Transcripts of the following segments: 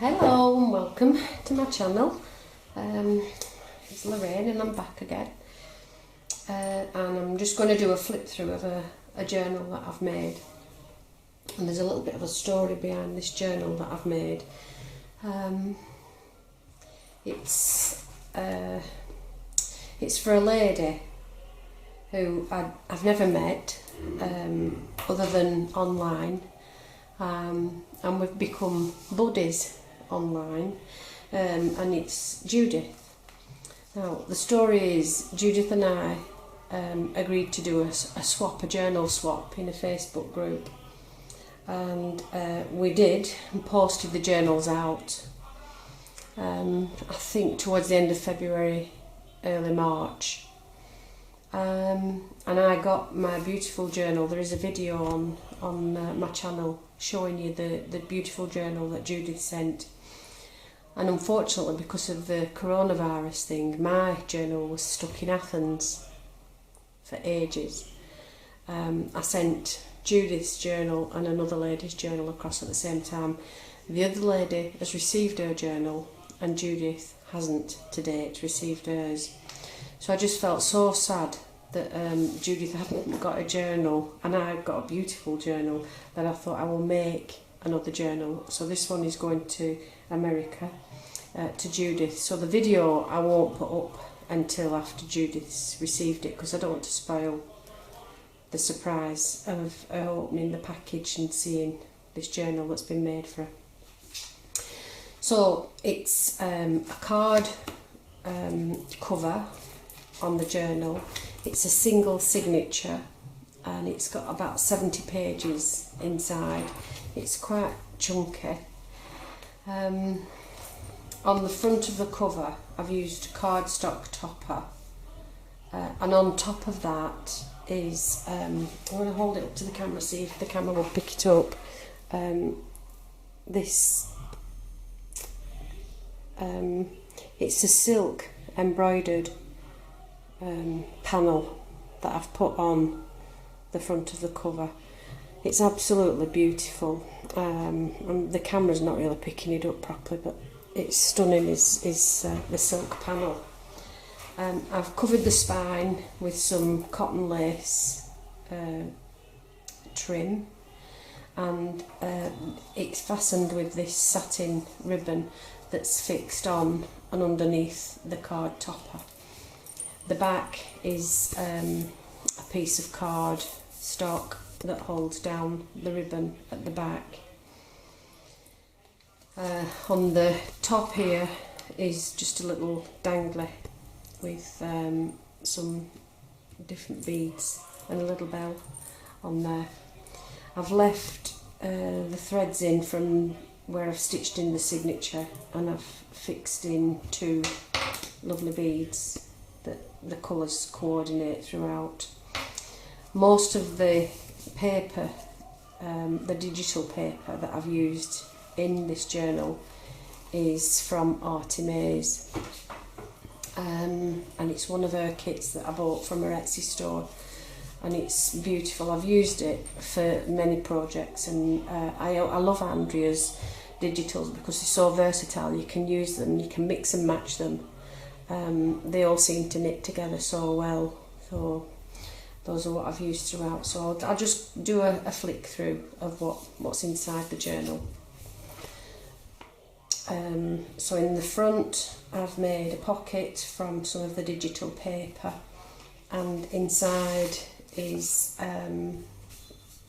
Hello and welcome to my channel. It's Lorraine and I'm back again, and I'm just going to do a flip through of a journal that I've made, and there's a little bit of a story behind this journal that I've made. It's for a lady who I've never met other than online, and we've become buddies online, and it's Judy. Now the story is Judith and I agreed to do a journal swap in a Facebook group, and we did and posted the journals out I think towards the end of February, early March, and I got my beautiful journal. There is a video on my channel showing you the beautiful journal that Judy sent. And unfortunately, because of the coronavirus thing, my journal was stuck in Athens for ages. I sent Judith's journal and another lady's journal across at the same time. The other lady has received her journal and Judith hasn't to date received hers. So I just felt so sad that Judith hadn't got a journal and I've got a beautiful journal, that I thought I will make another journal. So this one is going to America, to Judith. So the video I won't put up until after Judith's received it, because I don't want to spoil the surprise of her opening the package and seeing this journal that's been made for her. So it's a card cover on the journal. It's a single signature and it's got about 70 pages inside. It's quite chunky. On the front of the cover I've used cardstock topper, and on top of that is, I'm going to hold it up to the camera, see if the camera will pick it up, it's a silk embroidered panel that I've put on the front of the cover. It's absolutely beautiful, and the camera's not really picking it up properly, but it's stunning, is the silk panel. I've covered the spine with some cotton lace trim, and it's fastened with this satin ribbon that's fixed on and underneath the card topper. The back is a piece of card stock that holds down the ribbon at the back. On the top here is just a little dangler with some different beads and a little bell on there. I've left the threads in from where I've stitched in the signature, and I've fixed in two lovely beads that the colours coordinate throughout. Most of the paper, the digital paper that I've used in this journal is from Artimaze, and it's one of her kits that I bought from her Etsy store, and it's beautiful. I've used it for many projects, and I love Andrea's digitals because they're so versatile. You can use them, you can mix and match them. They all seem to knit together so well, so those are what I've used throughout. So I'll just do a flick through of what's inside the journal. So in the front I've made a pocket from some of the digital paper, and inside is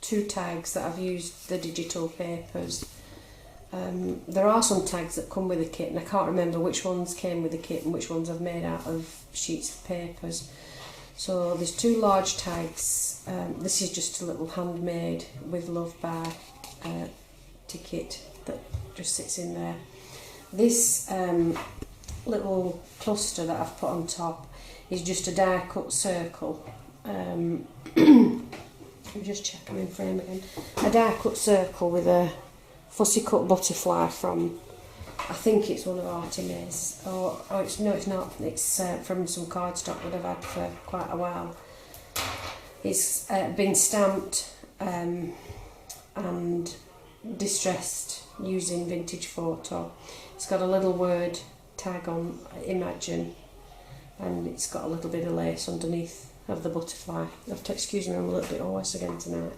two tags that I've used the digital papers. There are some tags that come with the kit, and I can't remember which ones came with the kit and which ones I've made out of sheets of papers. So there's two large tags. This is just a little handmade with love by ticket that just sits in there. This little cluster that I've put on top is just a die cut circle. Let me just check I'm in frame again. A die cut circle with a fussy cut butterfly from, I think it's one of Artimaze, no it's not, it's from some cardstock that I've had for quite a while. It's been stamped, and distressed using vintage photo. It's got a little word tag on Imagine, and it's got a little bit of lace underneath of the butterfly. You have to excuse me, I'm a little bit hoarse again tonight.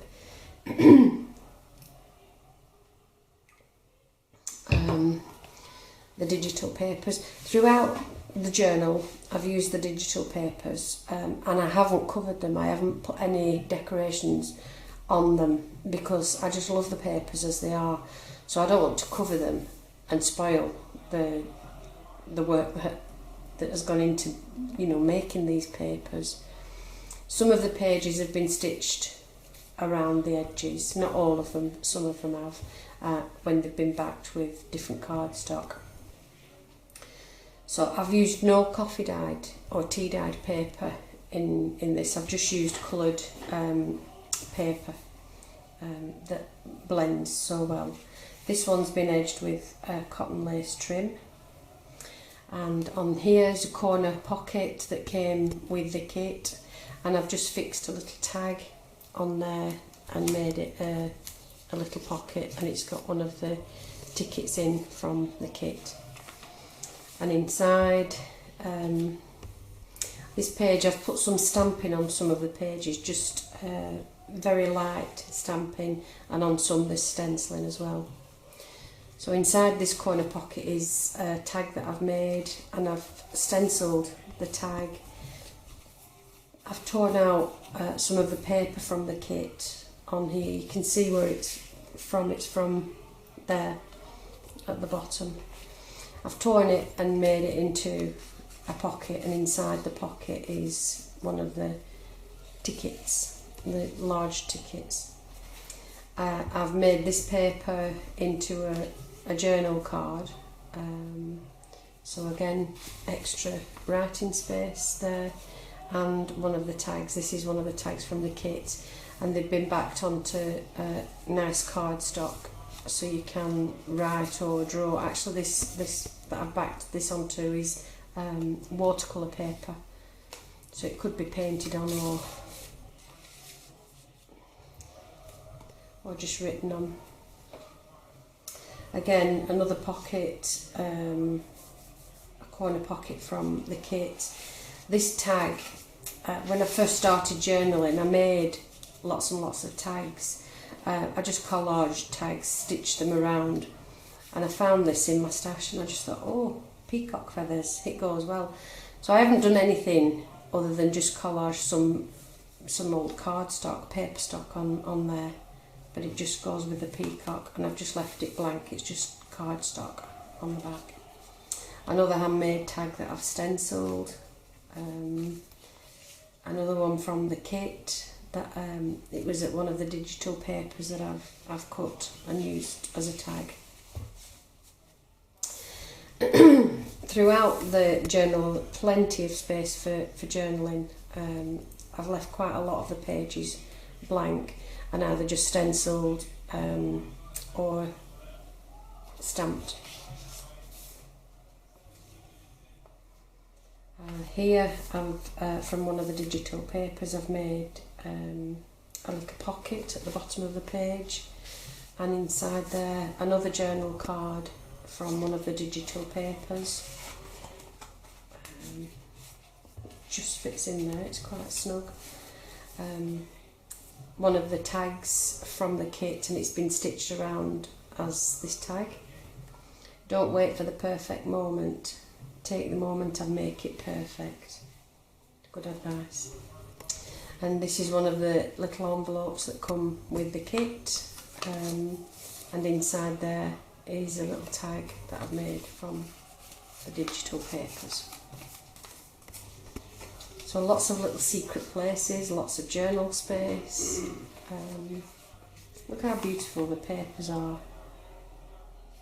The digital papers. Throughout the journal I've used the digital papers, and I haven't covered them. I haven't put any decorations on them because I just love the papers as they are, so I don't want to cover them and spoil the work that has gone into, you know, making these papers. Some of the pages have been stitched around the edges, not all of them, some of them have, when they've been backed with different cardstock. So I've used no coffee dyed or tea dyed paper in this. I've just used coloured paper that blends so well. This one's been edged with cotton lace trim, and on here is a corner pocket that came with the kit, and I've just fixed a little tag on there and made it a little pocket, and it's got one of the tickets in from the kit. And inside this page I've put some stamping on some of the pages, just very light stamping, and on some there's stenciling as well. So inside this corner pocket is a tag that I've made, and I've stenciled the tag. I've torn out some of the paper from the kit on here. You can see where it's from there at the bottom. I've torn it and made it into a pocket, and inside the pocket is one of the tickets, the large tickets. I've made this paper into a journal card, so again extra writing space there, and one of the tags. This is one of the tags from the kit, and they've been backed onto nice cardstock, so you can write or draw. Actually, this that I've backed this onto is watercolour paper, so it could be painted on or just written on. Again, another pocket, a corner pocket from the kit. This tag, when I first started journaling, I made lots and lots of tags. I just collaged tags, stitched them around, and I found this in my stash, and I just thought, oh, peacock feathers, it goes well. So I haven't done anything other than just collage some old cardstock, paper stock on there, but it just goes with the peacock, and I've just left it blank. It's just cardstock on the back. Another handmade tag that I've stenciled, another one from the kit that it was at one of the digital papers that I've cut and used as a tag. Throughout the journal, plenty of space for journaling. I've left quite a lot of the pages blank and either just stenciled or stamped. Here, from one of the digital papers, I've made a little pocket at the bottom of the page, and inside there another journal card from one of the digital papers. Just fits in there, it's quite snug. One of the tags from the kit, and it's been stitched around as this tag. Don't wait for the perfect moment, take the moment and make it perfect. Good advice. And this is one of the little envelopes that come with the kit, and inside there is a little tag that I've made from the digital papers. So lots of little secret places, lots of journal space. Look how beautiful the papers are.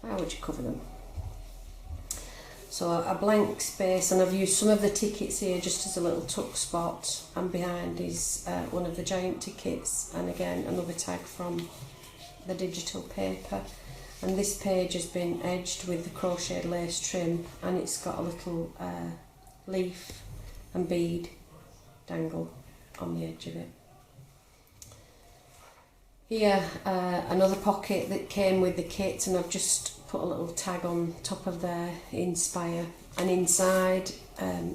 How would you cover them? So a blank space, and I've used some of the tickets here just as a little tuck spot, and behind is one of the giant tickets, and again another tag from the digital paper. And this page has been edged with the crocheted lace trim, and it's got a little leaf and bead dangle on the edge of it. Here, another pocket that came with the kit, and I've just put a little tag on top of there, Inspire. And inside,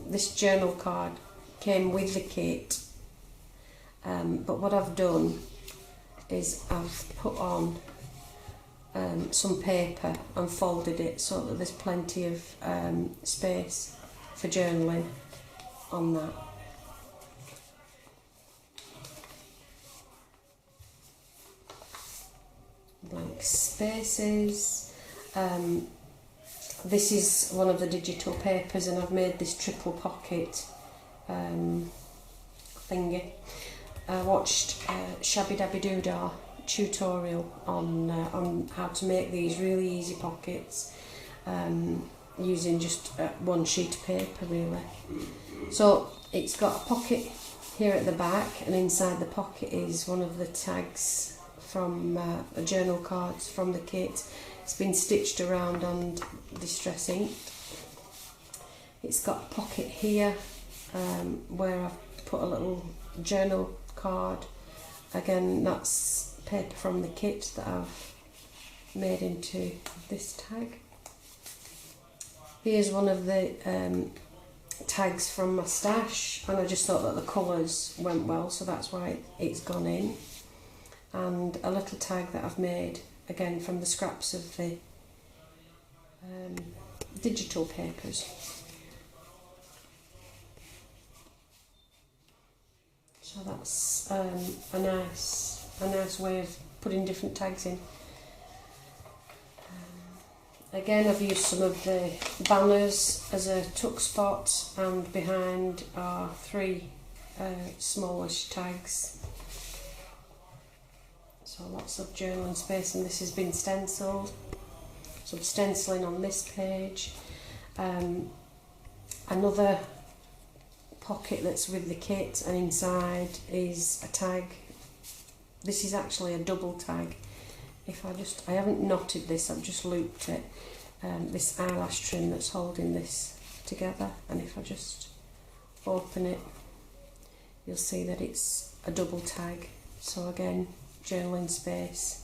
this journal card came with the kit, but what I've done is I've put on some paper and folded it so that there's plenty of space for journaling on that. Blank spaces. This is one of the digital papers, and I've made this triple pocket thingy. I watched Shabby Dabby Doodah tutorial on how to make these really easy pockets using just one sheet of paper, really. So it's got a pocket here at the back, and inside the pocket is one of the tags from the journal cards from the kit. It's been stitched around and distress inked. It's got a pocket here where I've put a little journal card. Again, that's paper from the kit that I've made into this tag. Here's one of the tags from my stash, and I just thought that the colours went well, so that's why it's gone in. And a little tag that I've made, again from the scraps of the digital papers. So that's a nice way of putting different tags in. Again, I've used some of the banners as a tuck spot, and behind are 3 smallish tags. So lots of journaling space, and this has been stenciled. Some stenciling on this page. Another pocket that's with the kit, and inside is a tag. This is actually a double tag. I haven't knotted this, I've just looped it. This eyelash trim that's holding this together, and if I just open it, you'll see that it's a double tag. So again, journaling space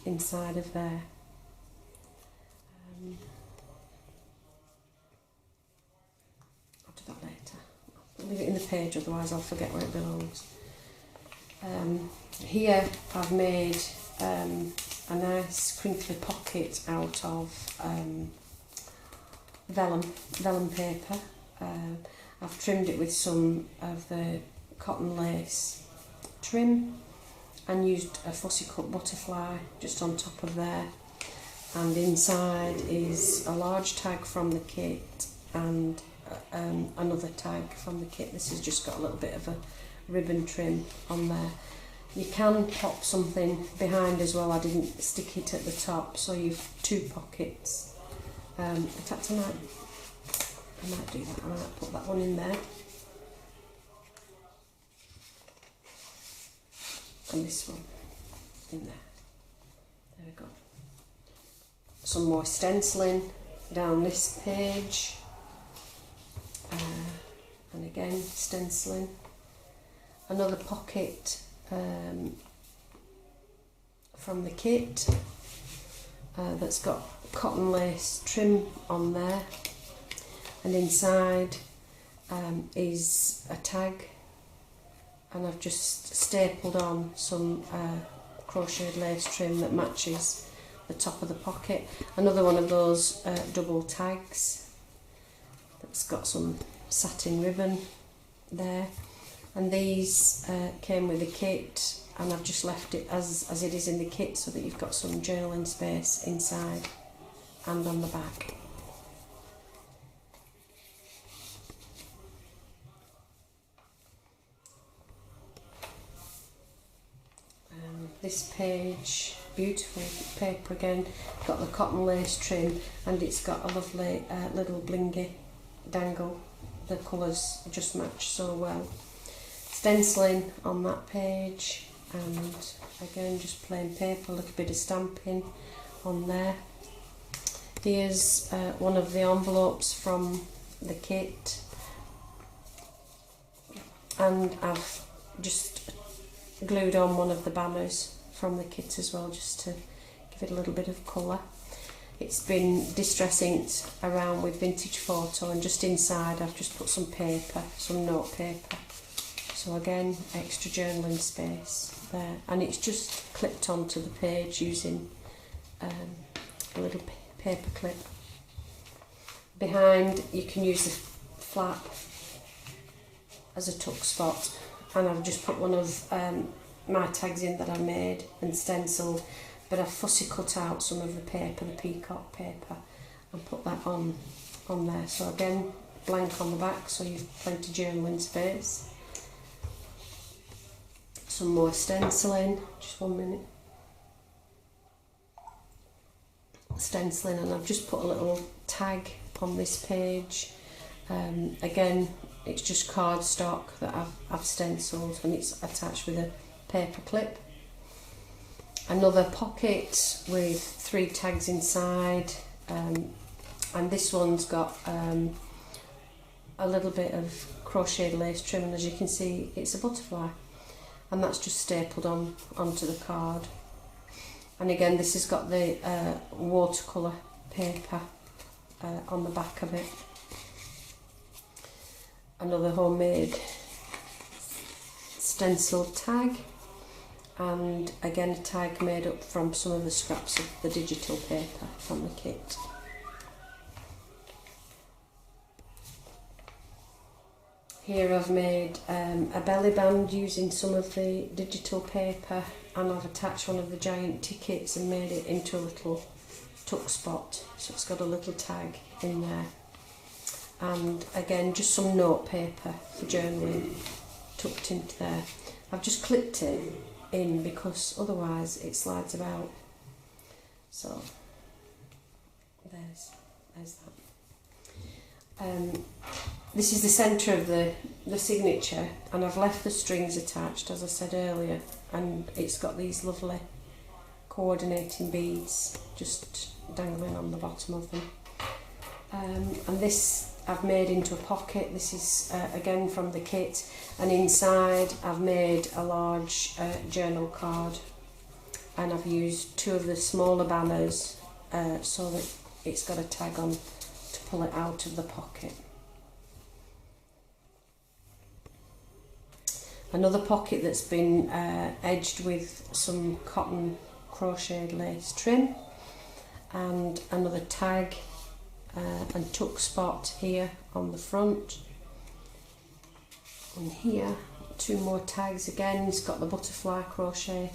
inside of there. I'll do that later. I'll leave it in the page, otherwise I'll forget where it belongs. Here I've made a nice crinkly pocket out of vellum paper. I've trimmed it with some of the cotton lace trim and used a fussy cut butterfly just on top of there. And inside is a large tag from the kit and another tag from the kit. This has just got a little bit of a ribbon trim on there. You can pop something behind as well. I didn't stick it at the top, so you've 2 pockets. In fact, I might do that. I might put that one in there. And this one in there. There we go. Some more stenciling down this page. And again, stenciling. Another pocket from the kit that's got cotton lace trim on there, and inside is a tag, and I've just stapled on some crocheted lace trim that matches the top of the pocket. Another one of those double tags that's got some satin ribbon there. And these came with the kit, and I've just left it as it is in the kit so that you've got some journaling space inside and on the back. This page, beautiful paper again, got the cotton lace trim, and it's got a lovely little blingy dangle. The colours just match so well. Stenciling on that page, and again just plain paper, a little bit of stamping on there. Here's one of the envelopes from the kit, and I've just glued on one of the banners from the kit as well, just to give it a little bit of colour. It's been distress inked around with vintage photo, and just inside I've just put some paper, some note paper. So again, extra journaling space there, and it's just clipped onto the page using a little paper clip. Behind, you can use the flap as a tuck spot, and I've just put one of my tags in that I made and stenciled, but I've fussy cut out some of the paper, the peacock paper, and put that on there. So again, blank on the back, so you've plenty of journaling space. Some more stenciling, just 1 minute. Stenciling, and I've just put a little tag on this page. Again, it's just cardstock that I've stenciled, and it's attached with a paper clip. Another pocket with 3 tags inside, and this one's got a little bit of crocheted lace trim, and as you can see, it's a butterfly, and that's just stapled onto the card. And again, this has got the watercolour paper on the back of it. Another homemade stenciled tag, and again a tag made up from some of the scraps of the digital paper from the kit. Here I've made a belly band using some of the digital paper, and I've attached one of the giant tickets and made it into a little tuck spot, so it's got a little tag in there. And again, just some note paper for journaling tucked into there. I've just clipped it in because otherwise it slides about. So there's that. This is the centre of the signature, and I've left the strings attached, as I said earlier, and it's got these lovely coordinating beads just dangling on the bottom of them. And this I've made into a pocket. This is again from the kit, and inside I've made a large journal card, and I've used 2 of the smaller banners so that it's got a tag on to pull it out of the pocket. Another pocket that's been edged with some cotton crocheted lace trim, and another tag and tuck spot here on the front. And here, 2 more tags again. It's got the butterfly crochet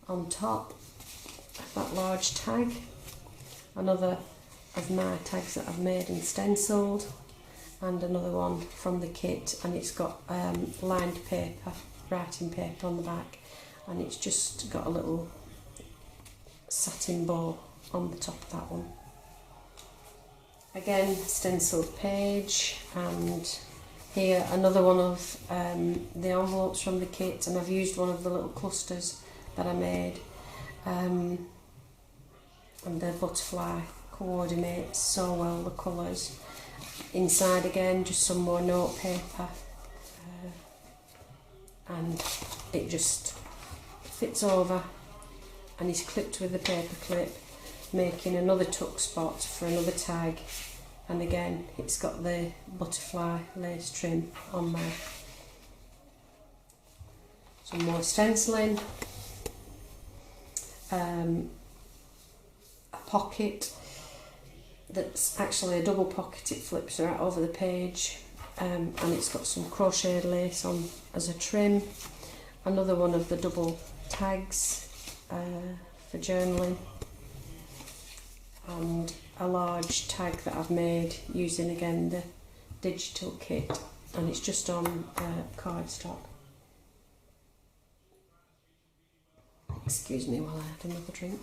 on top of that large tag. Another of my tags that I've made and stenciled, and another one from the kit, and it's got lined paper, writing paper on the back, and it's just got a little satin bow on the top of that one. Again, stenciled page, and here another one of the envelopes from the kit, and I've used one of the little clusters that I made, and the butterfly coordinates so well the colours. Inside again, just some more note paper, and it just fits over and is clipped with the paper clip, making another tuck spot for another tag, and again it's got the butterfly lace trim on there. Some more stenciling, a pocket that's actually a double pocket, it flips right over the page, and it's got some crocheted lace on as a trim. Another one of the double tags for journaling, and a large tag that I've made using again the digital kit, and it's just on cardstock. Excuse me while I had another drink.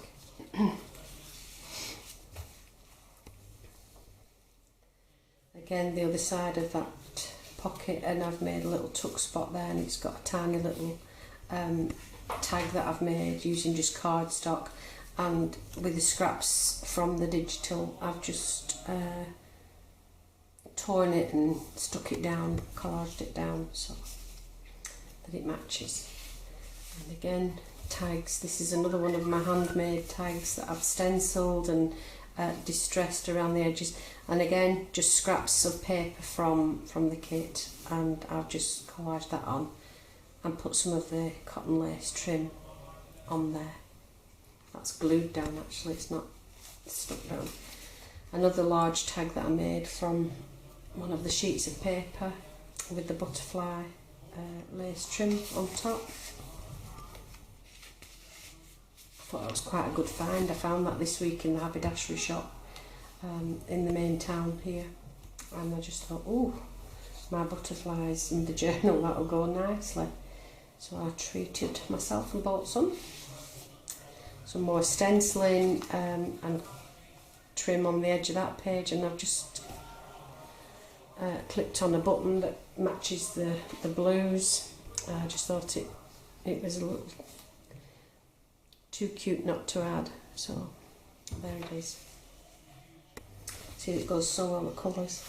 Again, the other side of that pocket, and I've made a little tuck spot there, and it's got a tiny little tag that I've made using just cardstock, and with the scraps from the digital I've just torn it and stuck it down, collaged it down so that it matches. And again, tags. This is another one of my handmade tags that I've stenciled and distressed around the edges, and again just scraps of paper from the kit, and I've just collaged that on and put some of the cotton lace trim on there. That's glued down actually, it's not stuck down. Another large tag that I made from one of the sheets of paper with the butterfly lace trim on top. I thought that was quite a good find. I found that this week in the haberdashery shop in the main town here, and I just thought, oh, my butterflies in the journal, that'll go nicely. So I treated myself and bought some more stenciling and trim on the edge of that page, and I've just clipped on a button that matches the blues. I just thought it was a little too cute not to add, so there it is. See, it goes so well with colours.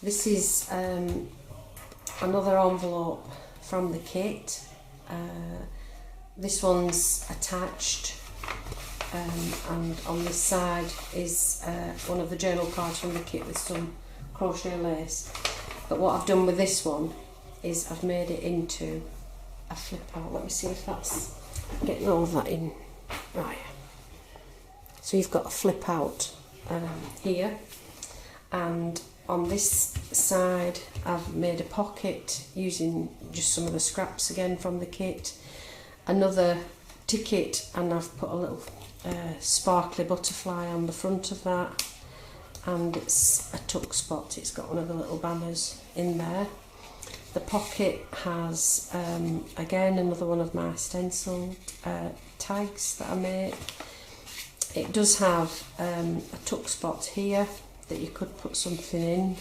This is another envelope from the kit. This one's attached, and on this side is one of the journal cards from the kit with some crochet lace. But what I've done with this one is I've made it into a flip out. Let me see if that's getting all of that in. Right. So you've got a flip out here, and on this side I've made a pocket using just some of the scraps again from the kit, another ticket, and I've put a little sparkly butterfly on the front of that, and it's a tuck spot. It's got one of the little banners in there. The pocket has again another one of my stencil tags that I made. It does have a tuck spot here that you could put something in,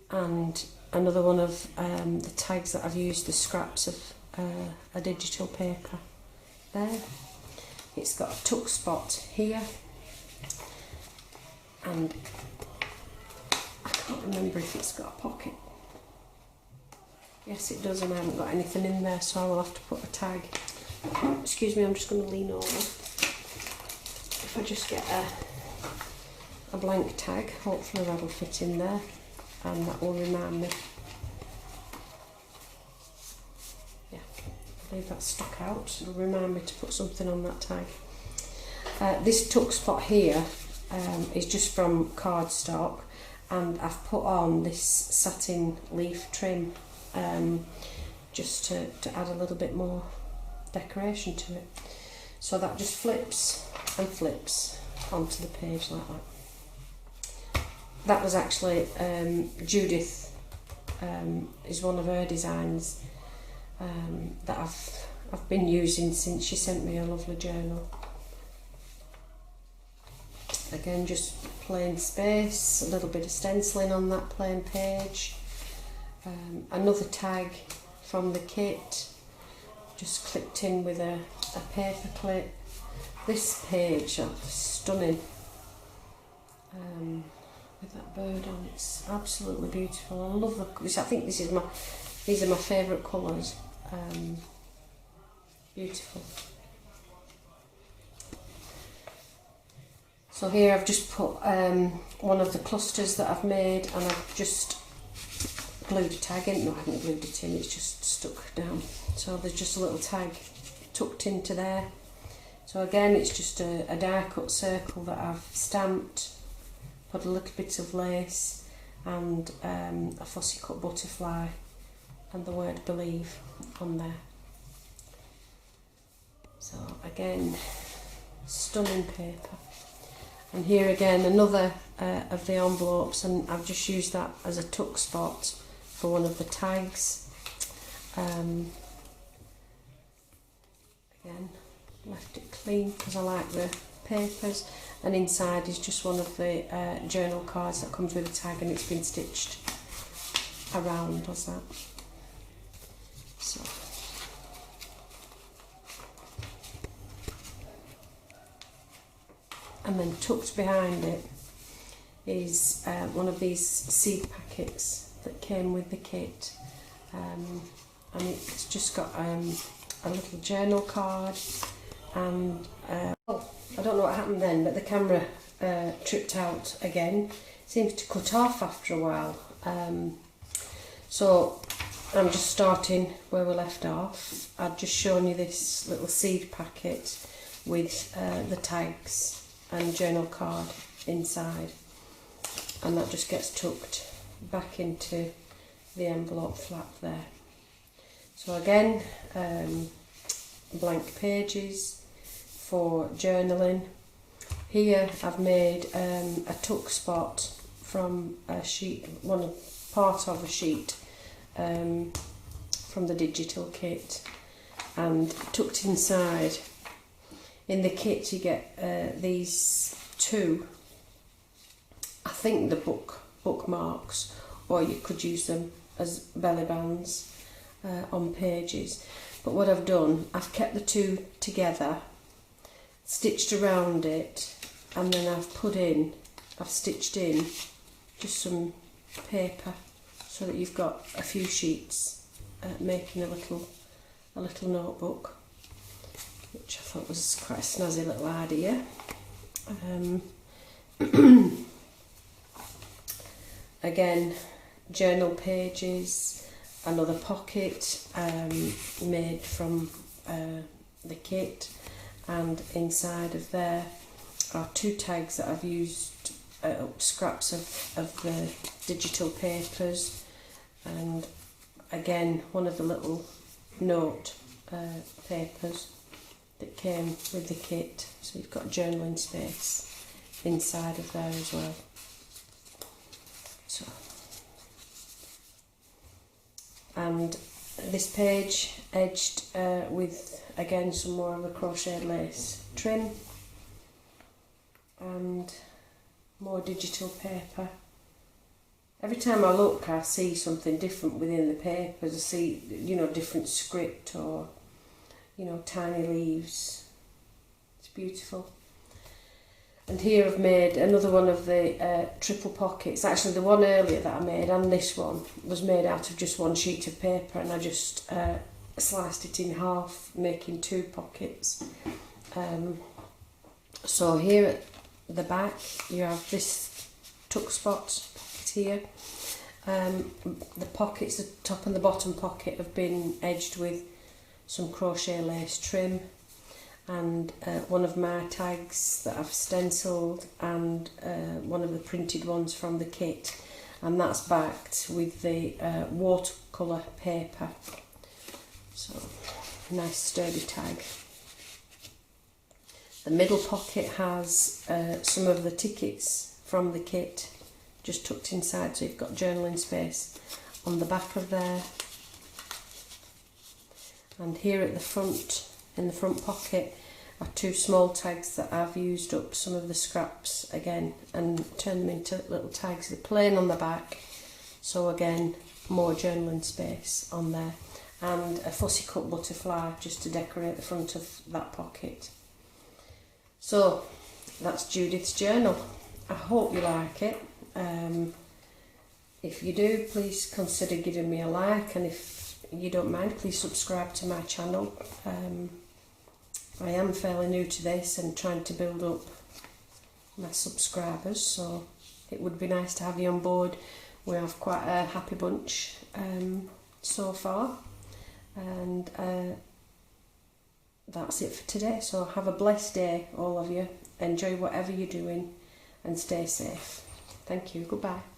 and another one of the tags that I've used the scraps of a digital paper there. It's got a tuck spot here, and I can't remember if it's got a pocket. Yes, it does, and I haven't got anything in there, so I will have to put a tag. Excuse me, I'm just going to lean over. If I just get a blank tag, hopefully that'll fit in there, and that will remind me. Yeah, I believe that's stuck out. It'll remind me to put something on that tag. This tuck spot here is just from cardstock, and I've put on this satin leaf trim just to add a little bit more decoration to it. So that just flips and flips onto the page like that. That was actually Judith, is one of her designs that I've been using since she sent me a lovely journal. Again, just plain space, a little bit of stenciling on that plain page. Another tag from the kit, just clipped in with a paper clip. This page, stunning, with that bird on. It's absolutely beautiful. I love the. I think these are my favourite colours. Beautiful. So here I've just put one of the clusters that I've made, and I've just glued a tag in. No, I haven't glued it in, it's just stuck down. So there's just a little tag tucked into there. So again, it's just a die cut circle that I've stamped, put a little bit of lace, and a fussy cut butterfly and the word believe on there. So again, stunning paper. And here again, another of the envelopes, and I've just used that as a tuck spot for one of the tags. Again, left it clean because I like the papers, and inside is just one of the journal cards that comes with a tag, and it's been stitched around as that. So. And then tucked behind it is one of these seed packets that came with the kit, and and it's just got a little journal card, and oh, I don't know what happened then, but the camera tripped out again. Seems to cut off after a while. So I'm just starting where we left off. I've just shown you this little seed packet with the tags and journal card inside, and that just gets tucked back into the envelope flap there. So again, blank pages for journaling. Here I've made a tuck spot from a sheet, part of a sheet from the digital kit, and tucked inside. In the kit you get these two, I think the bookmarks, or you could use them as belly bands on pages. But what I've done, I've kept the two together, stitched around it, and then I've stitched in just some paper so that you've got a few sheets, making a little notebook, which I thought was quite a snazzy little idea. Again, journal pages, another pocket made from the kit, and inside of there are two tags that I've used, scraps of the digital papers, and again one of the little note papers that came with the kit, so you've got journaling space inside of there as well. So, and this page edged with again some more of a crochet lace trim and more digital paper. Every time I look, I see something different within the papers. I see, you know, different script, or, you know, tiny leaves. It's beautiful. And here I've made another one of the triple pockets. Actually, the one earlier that I made and this one was made out of just one sheet of paper, and I just sliced it in half, making two pockets. So here at the back you have this tuck spot pocket here. The pockets, the top and the bottom pocket, have been edged with some crochet lace trim, and one of my tags that I've stenciled, and one of the printed ones from the kit, and that's backed with the watercolour paper. So, nice sturdy tag. The middle pocket has some of the tickets from the kit just tucked inside, so you've got journaling space on the back of there. And here at the front, in the front pocket, are two small tags that I've used up some of the scraps again and turned them into little tags. They're plain on the back, so again more journaling space on there, and a fussy cut butterfly just to decorate the front of that pocket. So that's Judith's journal. I hope you like it. If you do, please consider giving me a like, and if you don't mind, please subscribe to my channel. I am fairly new to this and trying to build up my subscribers, so it would be nice to have you on board. We have quite a happy bunch so far, and that's it for today. So have a blessed day, all of you. Enjoy whatever you're doing and stay safe. Thank you. Goodbye.